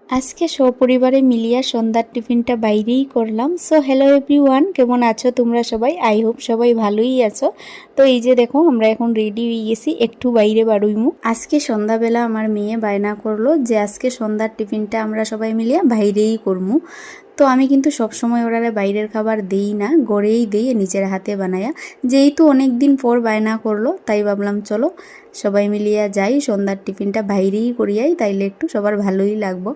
আজকে সপরিবারে মিলিয়া সন্ধ্যার টিফিনটা বাইরেই করলাম। সো হ্যালো এভরিওয়ান, কেমন আছো তোমরা সবাই? আই হোপ সবাই ভালোই আছো। তো এই যে দেখো আমরা এখন রেডি হয়ে গেছি, একটু বাইরে বাড়ুইমু। আজকে সন্ধ্যাবেলা আমার মেয়ে বায়না করলো যে আজকে সন্ধ্যার টিফিনটা আমরা সবাই মিলিয়া বাইরেই করমু। তো আমি কিন্তু সবসময় ওরারে বাইরের খাবার দেই না, গড়েই দেই নিজের হাতে বানায়া। যেহেতু অনেক দিন পর বায়না করলো তাই ভাবলাম চলো সবাই মিলিয়া যাই, সন্ধ্যার টিফিনটা বাইরেই করিয়াই, তাইলে একটু সবার ভালোই লাগবো।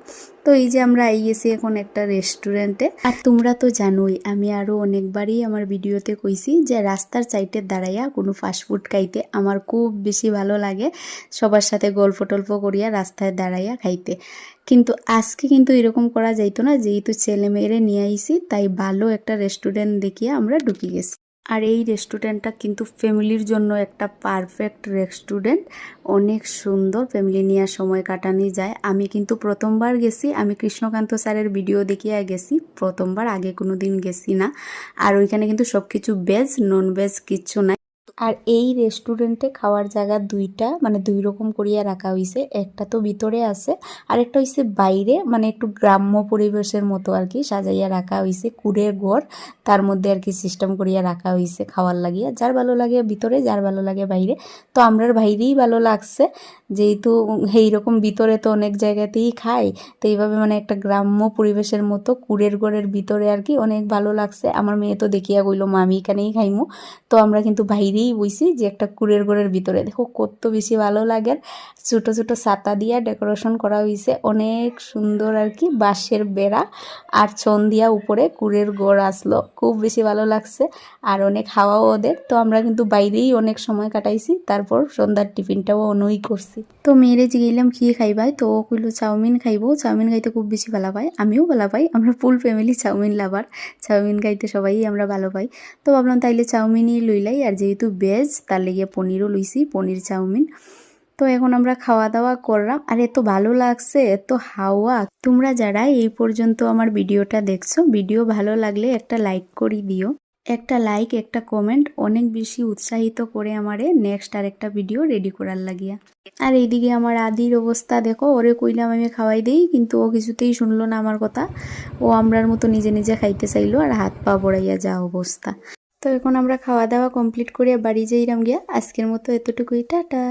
তো এই যে আমরা আইয়েছি এখন একটা রেস্টুরেন্টে। আর তোমরা তো জানোই আমি আরও অনেকবারই আমার ভিডিওতে কইছি যে রাস্তার সাইডে দাঁড়াইয়া কোনো ফাস্টফুড খাইতে আমার খুব বেশি ভালো লাগে, সবার সাথে গল্প টল্প করিয়া রাস্তায় দাঁড়াইয়া খাইতে। কিন্তু আজকে কিন্তু এরকম করা যাইতো না, যেহেতু ছেলে মেয়েরে নিয়ে আইছি তাই ভালো একটা রেস্টুরেন্ট দেখিয়া আমরা ঢুকে গেছি। আর এই রেস্টুরেন্টটা কিন্তু ফ্যামিলির জন্য একটা পারফেক্ট রেস্টুরেন্ট, অনেক সুন্দর, ফ্যামিলি নিয়ে সময় কাটানো যায়। আমি কিন্তু প্রথমবার গেছি, আমি কৃষ্ণকান্ত স্যারের ভিডিও দেখিয়া গেছি প্রথমবার, আগে কোনো দিন গেছি না। আর ওইখানে কিন্তু সব কিছু ভেজ, নন ভেজ কিচ্ছু নাই। আর এই রেস্টুরেন্টে খাওয়ার জায়গা দুইটা, মানে দুই রকম করিয়া রাখা হয়েছে। একটা তো ভিতরে আছে আর একটা হইছে বাইরে, মানে একটু গ্রাম্য পরিবেশের মতো আর কি সাজাইয়া রাখা হয়েছে, কুড়ের ঘর তার মধ্যে আর কি সিস্টেম করিয়া রাখা হয়েছে খাওয়ার লাগিয়া। যার ভালো লাগে ভিতরে, যার ভালো লাগে বাইরে। তো আমরার বাইরেই ভালো লাগছে, যেহেতু এইরকম ভিতরে তো অনেক জায়গাতেই খাই, তো এইভাবে মানে একটা গ্রাম্য পরিবেশের মতো কুড়ের ঘরের ভিতরে আর কি অনেক ভালো লাগছে। আমার মেয়ে তো দেখিয়া কইলো মা আমি এখানেই খাইমু। তো আমরা কিন্তু বাইরেই বইছি যে একটা কুড়ের ঘরের ভিতরে, দেখো কত বেশি ভালো লাগে। ছোট ছোট ছাতা দিয়া ডেকোরেশন করা হয়েছে, অনেক সুন্দর আর কি, বাঁশের বেড়া আর ছন দিয়া উপরে কুড়ের ঘর আসলো, খুব বেশি ভালো লাগছে। আর অনেক হাওয়াও ওদের। তো আমরা কিন্তু বাইরেই অনেক সময় কাটাইছি, তারপর সন্ধ্যার টিফিনটাও অনই করছি। তো মেয়েরে জিগাইলাম কি খাইবাই, তো ও কইলো চাউমিন খাইবো, চাউমিন খাইতে খুব বেশি ভালো পাই, আমিও ভালো পাই, আমরা ফুল ফ্যামিলি চাউমিন লাভার, চাউমিন খাইতে সবাই আমরা ভালো পাই। তো ভাবলাম তাইলে চাউমিনই লইলাই, আর যেহেতু ভেজ তার লেগে পনিরও লইছি, পনির চাউমিন। তো এখন আমরা খাওয়া দাওয়া করলাম, আর এত ভালো লাগছে, এত হাওয়া। তোমরা যারা এই পর্যন্ত আমার ভিডিওটা দেখছো, ভিডিও ভালো লাগলে একটা লাইক করে দিও। একটা লাইক, একটা কমেন্ট অনেক বেশি উৎসাহিত করে আমারে নেক্সট আর একটা ভিডিও রেডি করার লাগিয়া। আর এইদিকে আমার আদির অবস্থা দেখো, ওরে কইলাম আমি খাওয়াই দেই, কিন্তু ও কিছুতেই শুনলো না আমার কথা। ও আমরার মতো নিজে নিজে খাইতে চাইলো, আর হাত পা বড়াইয়া যা অবস্থা। তো এখন আমরা খাওয়া দাওয়া কমপ্লিট করে বাড়ি যাইরাম গিয়া। আজকের মতো এতটুকুই, টাটা।